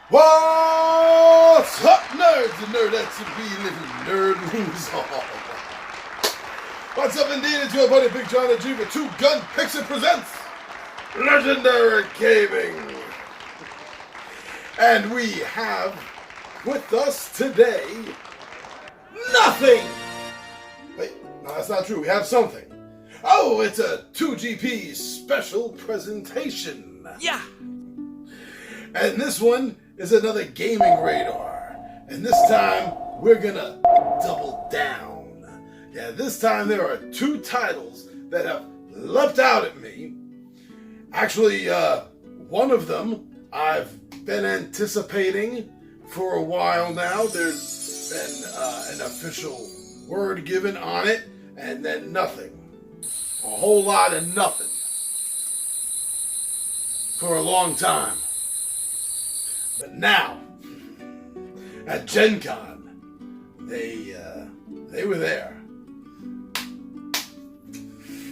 What's up, nerds and nerdettes and we little nerdlings all? What's up indeed, it's your buddy Big John the G with Two Gun Pixie presents Legendary Gaming. And we have with us today nothing. Wait, no, that's not true. We have something. Oh, it's a 2GP special presentation. Yeah. And this one is another gaming radar. And this time, we're gonna double down. Yeah, this time there are two titles that have leapt out at me. Actually, one of them I've been anticipating for a while now. There's been an official word given on it, and then nothing. A whole lot of nothing. For a long time. But now, at Gen Con, they were there.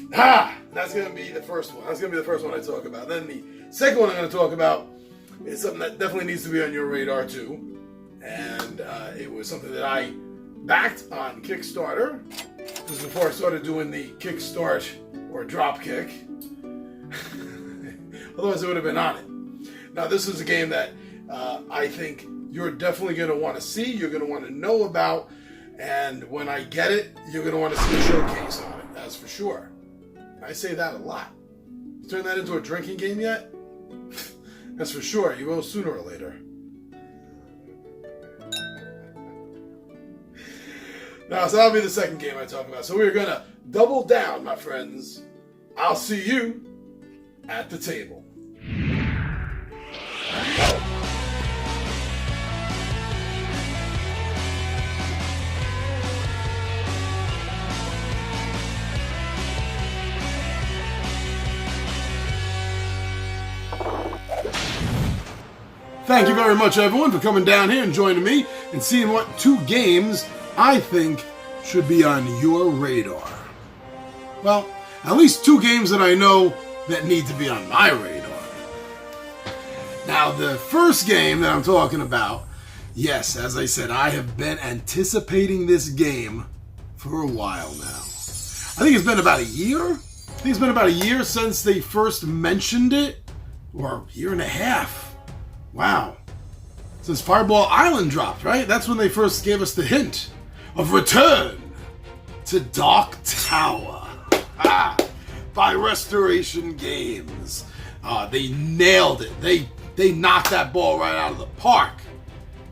That's going to be the first one. That's going to be the first one I talk about. Then the second one I'm going to talk about is something that definitely needs to be on your radar too. And it was something that I backed on Kickstarter. This was before I started doing the Kickstart or Dropkick. Otherwise I would have been on it. Now this is a game that I think you're definitely going to want to see, you're going to want to know about, and when I get it, you're going to want to see a showcase on it, that's for sure. I say that a lot. You turn that into a drinking game yet? That's for sure, you will sooner or later. Now, so that'll be the second game I talk about. So we're going to double down, my friends. I'll see you at the table. Thank you very much, everyone, for coming down here and joining me and seeing what two games I think should be on your radar. Well, at least two games that I know that need to be on my radar. Now, the first game that I'm talking about, yes, as I said, I have been anticipating this game for a while now. I think it's been about a year. I think it's been about a year since they first mentioned it, or a year and a half. Wow. Since Fireball Island dropped, right? That's when they first gave us the hint of return to Dark Tower by Restoration Games. They nailed it. They knocked that ball right out of the park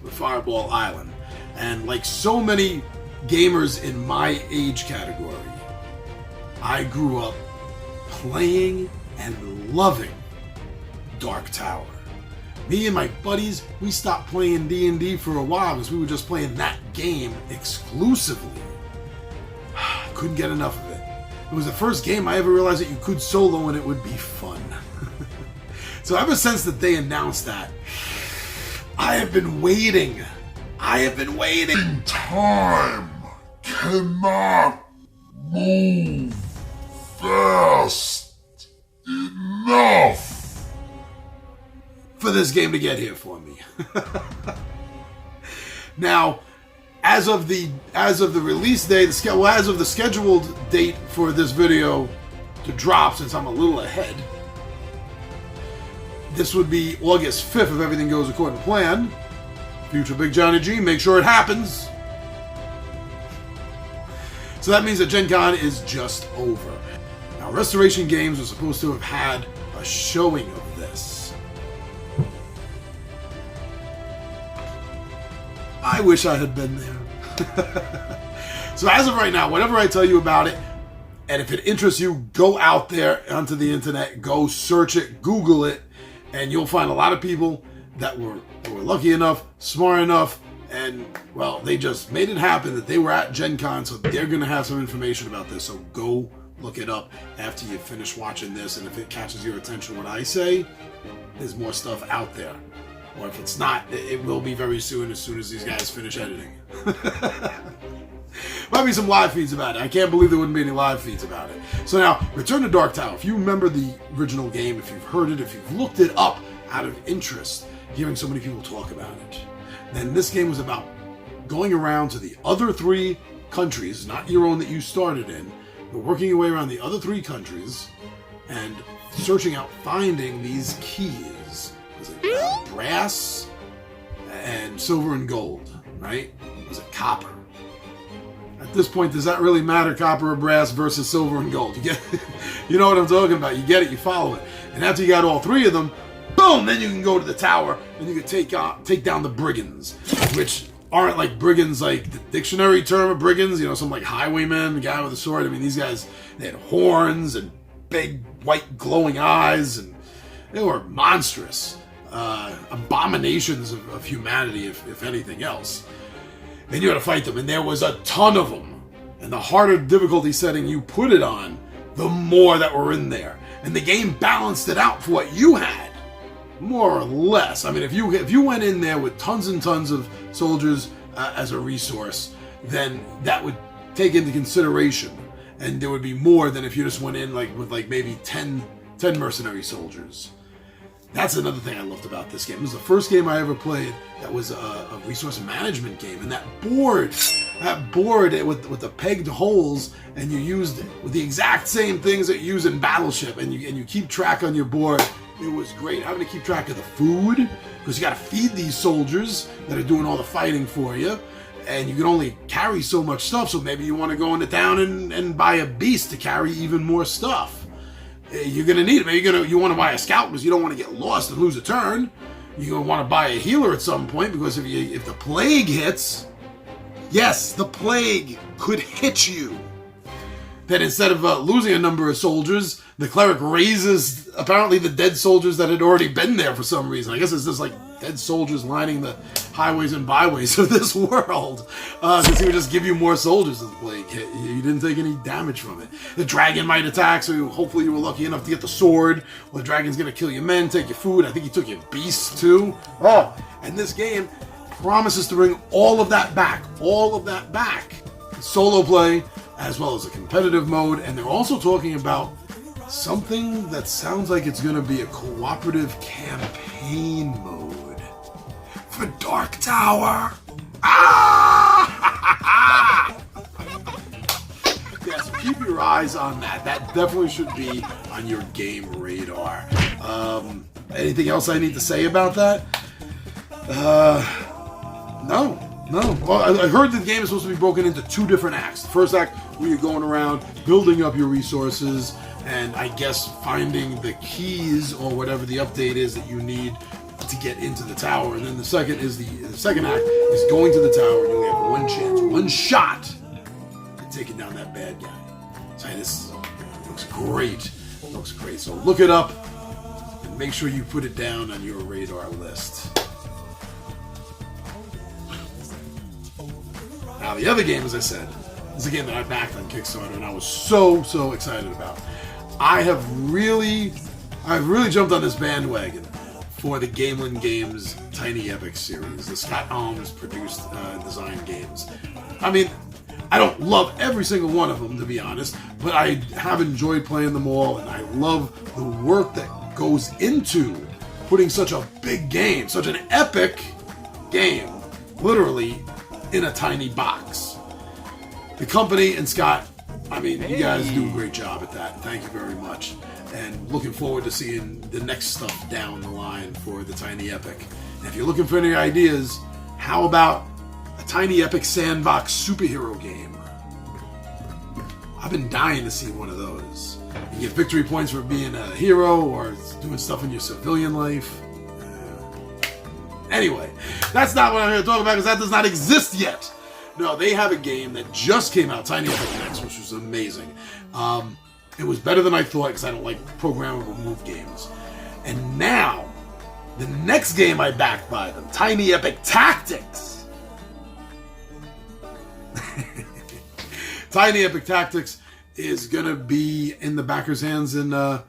with Fireball Island. And like so many gamers in my age category, I grew up playing and loving Dark Tower. Me and my buddies, we stopped playing D&D for a while because we were just playing that game exclusively. Couldn't get enough of it. It was the first game I ever realized that you could solo and it would be fun. So ever since that they announced that, I have been waiting. Time cannot move fast enough for this game to get here for me. Now, as of the release date, as of the scheduled date for this video to drop, since I'm a little ahead, this would be August 5th if everything goes according to plan. Future Big Johnny G, make sure it happens. So that means that Gen Con is just over. Now, Restoration Games was supposed to have had a showing of this. I wish I had been there. So as of right now, whatever I tell you about it, and if it interests you, go out there onto the internet, go search it, Google it, and you'll find a lot of people that were lucky enough, smart enough, and, well, they just made it happen that they were at Gen Con, so they're going to have some information about this. So go look it up after you finish watching this, and if it catches your attention what I say, there's more stuff out there. Or if it's not, it will be very soon as these guys finish editing. Might be some live feeds about it. I can't believe there wouldn't be any live feeds about it. So now, Return to Dark Tower. If you remember the original game, if you've heard it, if you've looked it up out of interest, hearing so many people talk about it. Then this game was about going around to the other 3 countries, not your own that you started in, but working your way around the other 3 countries and searching out, finding these keys. Was it brass and silver and gold, right? Was it copper? At this point, does that really matter, copper or brass versus silver and gold? You get, you know what I'm talking about. You get it, you follow it. And after you got all 3 of them, boom, then you can go to the tower and you can take down the brigands, which aren't like brigands like the dictionary term of brigands, you know, some like highwaymen, the guy with a sword. I mean, these guys, they had horns and big white glowing eyes, and they were monstrous. Abominations of humanity, if anything else. And you had to fight them, and there was a ton of them. And the harder difficulty setting you put it on, the more that were in there. And the game balanced it out for what you had, more or less. I mean, if you went in there with tons and tons of soldiers as a resource, then that would take into consideration, and there would be more than if you just went in like with like maybe 10 mercenary soldiers. That's another thing I loved about this game. It was the first game I ever played that was a resource management game. And that board with the pegged holes, and you used it with the exact same things that you use in Battleship, and you keep track on your board. It was great having to keep track of the food, because you got to feed these soldiers that are doing all the fighting for you. And you can only carry so much stuff, so maybe you want to go into town and buy a beast to carry even more stuff. You're going to need it. Maybe you want to buy a scout because you don't want to get lost and lose a turn. You're going to want to buy a healer at some point, because if the plague hits, yes, the plague could hit you. Then instead of losing a number of soldiers, the cleric raises apparently the dead soldiers that had already been there for some reason. I guess it's just like dead soldiers lining the highways and byways of this world. Because he would just give you more soldiers as the plague hit. You didn't take any damage from it. The dragon might attack, so hopefully you were lucky enough to get the sword. Well, the dragon's going to kill your men, take your food. I think he took your beasts too. Oh, and this game promises to bring all of that back. All of that back. Solo play, as well as a competitive mode. And they're also talking about something that sounds like it's going to be a cooperative campaign mode for Dark Tower. Ah! Yeah, so keep your eyes on that. That definitely should be on your game radar. Anything else I need to say about that? No. Well, I heard the game is supposed to be broken into 2 different acts. The first act, where you're going around building up your resources and I guess finding the keys or whatever the update is that you need to get into the tower. And then the second act is going to the tower, and you only have one chance, one shot at taking down that bad guy. So this looks great. It looks great. So look it up and make sure you put it down on your radar list. Now the other game, as I said, is a game that I backed on Kickstarter, and I was so excited about. I've really jumped on this bandwagon for the Gamelin Games Tiny Epic series, the Scott Almes produced design games. I mean, I don't love every single one of them, to be honest, but I have enjoyed playing them all, and I love the work that goes into putting such a big game, such an epic game, literally in a tiny box. The company and Scott, I mean, you guys do a great job at that. Thank you very much. And looking forward to seeing the next stuff down the line for the Tiny Epic. And if you're looking for any ideas, how about a Tiny Epic sandbox superhero game? I've been dying to see one of those. You get victory points for being a hero or doing stuff in your civilian life. Anyway, that's not what I'm here to talk about, because that does not exist yet. No, they have a game that just came out, Tiny Epic Next, which was amazing. It was better than I thought, because I don't like programmable move games. And now, the next game I backed by them, Tiny Epic Tactics. Tiny Epic Tactics is going to be in the backers' hands in, at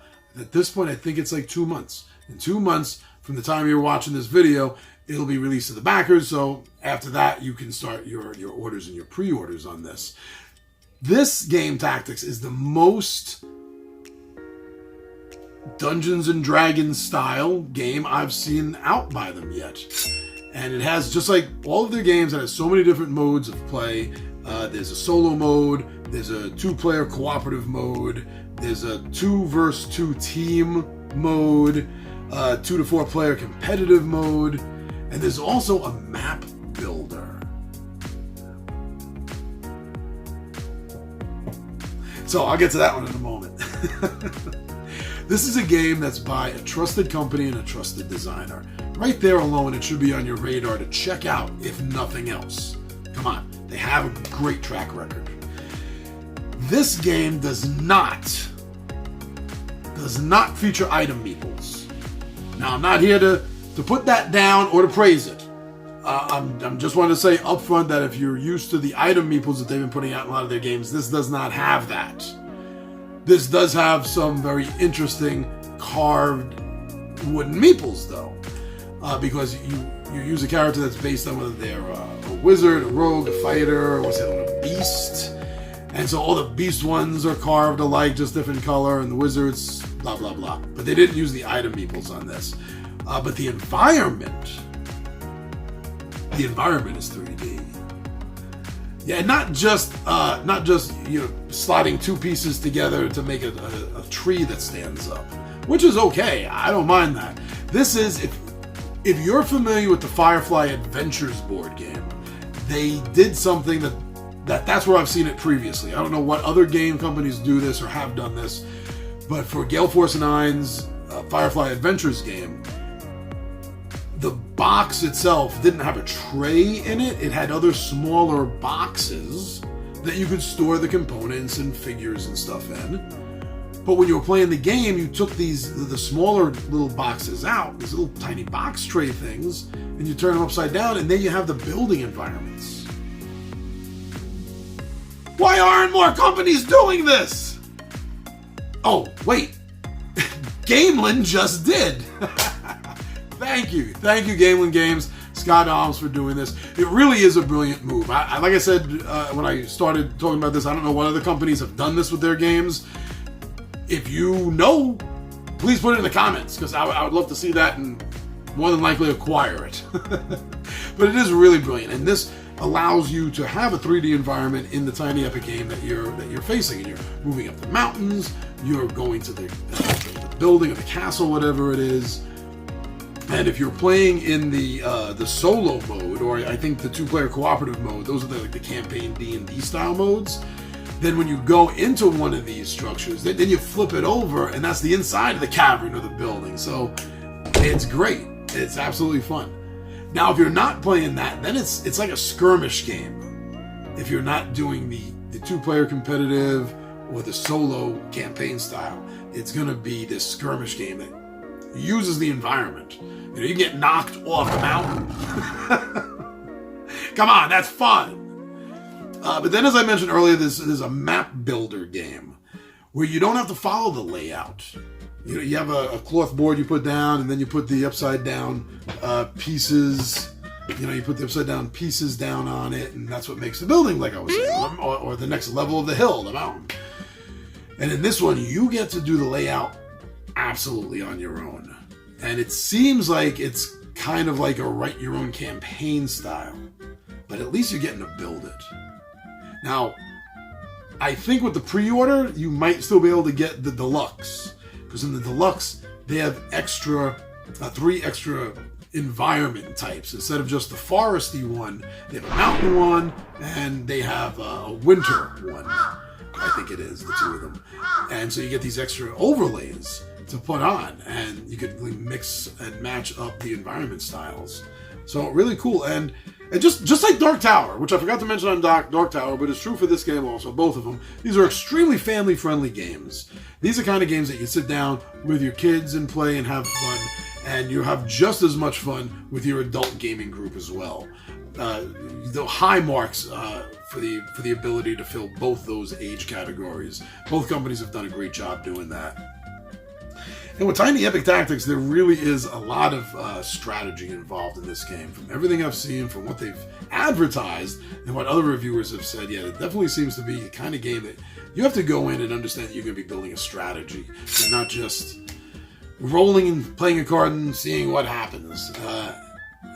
this point, I think it's like 2 months. In 2 months from the time you're watching this video, it'll be released to the backers, so after that, you can start your orders and your pre-orders on this. This game, Tactics, is the most Dungeons and Dragons style game I've seen out by them yet. And it has, just like all of their games, it has so many different modes of play. There's a solo mode, there's a 2-player cooperative mode, there's a 2 versus 2 team mode, 2 to 4 player competitive mode, and there's also a map builder. So I'll get to that one in a moment. This is a game that's by a trusted company and a trusted designer. Right there alone, it should be on your radar to check out, if nothing else. Come on, they have a great track record. This game does not feature item meeples. Now, I'm not here to put that down or to praise it. I'm just wanting to say up front that if you're used to the item meeples that they've been putting out in a lot of their games, this does not have that. This does have some very interesting carved wooden meeples, though, because you use a character that's based on whether they're a wizard, a rogue, a fighter, or what's the other one, a beast. And so all the beast ones are carved alike, just different color, and the wizards, blah, blah, blah. But they didn't use the item meeples on this. But the environment is 3D. Yeah, not just slotting 2 pieces together to make a tree that stands up, which is okay. I don't mind that. This is, if you're familiar with the Firefly Adventures board game, they did something that's where I've seen it previously. I don't know what other game companies do this or have done this, but for Gale Force 9's Firefly Adventures game, the box itself didn't have a tray in it. It had other smaller boxes that you could store the components and figures and stuff in. But when you were playing the game, you took the smaller little boxes out, these little tiny box tray things, and you turn them upside down, and then you have the building environments. Why aren't more companies doing this? Oh, wait. Gamelin just did. Thank you, Gamelin Games, Scott Alms, for doing this. It really is a brilliant move. Like I said when I started talking about this, I don't know what other companies have done this with their games. If you know, please put it in the comments, because I would love to see that and more than likely acquire it. But it is really brilliant, and this allows you to have a 3D environment in the Tiny Epic game that you're facing, and you're moving up the mountains, you're going to the building or the castle, whatever it is. And if you're playing in the solo mode, or I think the 2-player cooperative mode, those are the campaign D&D style modes, then when you go into one of these structures, then you flip it over, and that's the inside of the cavern or the building. So it's great. It's absolutely fun. Now, if you're not playing that, then it's like a skirmish game. If you're not doing the 2-player competitive or the solo campaign style, it's going to be this skirmish game that uses the environment. You can get knocked off a mountain. Come on, that's fun. But then, as I mentioned earlier, there's a map builder game where you don't have to follow the layout. You have a cloth board you put down, and then you put the upside down pieces. You put the upside down pieces down on it, and that's what makes the building, like I was saying, or the next level of the hill, the mountain. And in this one, you get to do the layout absolutely on your own. And it seems like it's kind of like a write your own campaign style, but at least you're getting to build it. Now, I think with the pre-order, you might still be able to get the deluxe, because in the deluxe, they have 3 extra environment types. Instead of just the foresty one, they have a mountain one, and they have a winter one. I think it is, the 2 of them. And so you get these extra overlays to put on, and you could really mix and match up the environment styles. So really cool, and just like Dark Tower, which I forgot to mention on Dark Tower, but it's true for this game also, both of them. These are extremely family-friendly games. These are kind of games that you sit down with your kids and play and have fun, and you have just as much fun with your adult gaming group as well. The high marks for the ability to fill both those age categories. Both companies have done a great job doing that. And with Tiny Epic Tactics, there really is a lot of strategy involved in this game. From everything I've seen, from what they've advertised, and what other reviewers have said, yeah, it definitely seems to be the kind of game that you have to go in and understand that you're going to be building a strategy. You're not just rolling and playing a card and seeing what happens.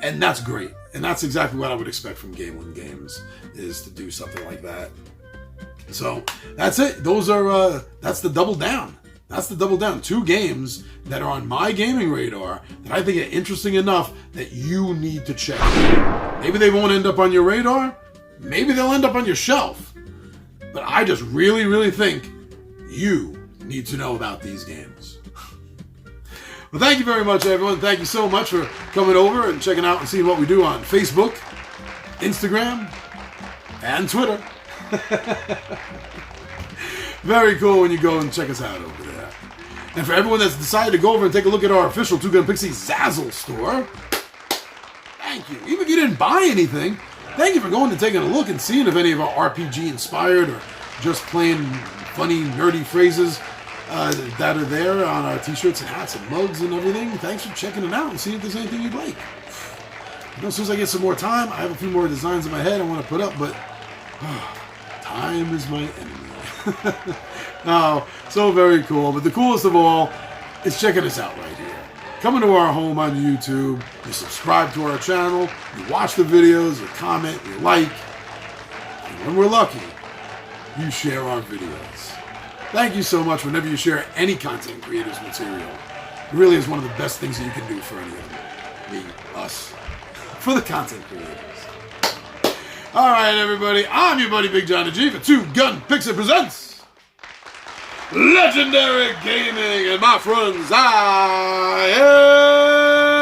And that's great. And that's exactly what I would expect from Game 1 Games, is to do something like that. So that's it. That's the double down. That's the double down. 2 games that are on my gaming radar that I think are interesting enough that you need to check out. Maybe they won't end up on your radar. Maybe they'll end up on your shelf. But I just really, really think you need to know about these games. Well, thank you very much, everyone. Thank you so much for coming over and checking out and seeing what we do on Facebook, Instagram, and Twitter. Very cool when you go and check us out over there. And for everyone that's decided to go over and take a look at our official Two Gun Pixie Zazzle store, thank you. Even if you didn't buy anything, thank you for going and taking a look and seeing if any of our RPG inspired or just plain funny, nerdy phrases that are there on our t-shirts and hats and mugs and everything. Thanks for checking it out and seeing if there's anything you'd like. You know, as soon as I get some more time, I have a few more designs in my head I want to put up, but time is my enemy. Oh, so very cool. But the coolest of all is checking us out right here. Coming to our home on YouTube, you subscribe to our channel, you watch the videos, you comment, you like, and when we're lucky, you share our videos. Thank you so much whenever you share any content creators material. It really is one of the best things that you can do for any of them. Me, us, for the content creators. All right, everybody, I'm your buddy Big Johnny G for Two Gun Pixie presents Legendary Gaming, and my friends, I am